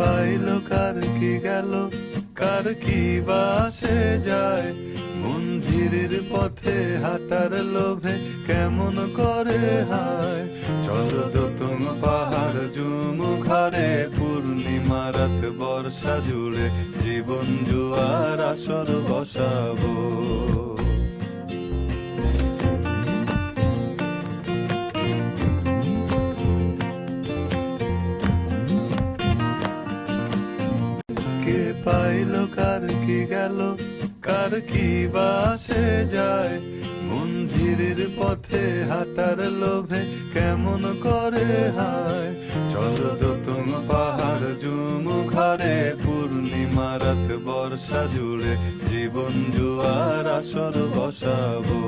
পাইলো কার কি গেল, কার কি বাসে যায়, মন ঝিরির পথে হাঁটার লোভে কেমন করে হায়। চলো দোতং পাহাড় জুমু ঘরে, পূর্ণিমা রাত বর্ষা জুড়ে জীবন জুয়ার আসর বসাবো। কে পাইলো কার কি গেল, কার কি বাসে যায়, মন ঝিরির পথে হাঁটার লোভে কেমন করে হায়। চলো দোতং পাহাড় জুমু ঘরে, পূর্ণিমা রাত বর্ষা জুড়ে জীবন জুয়ার আসর বসাবো।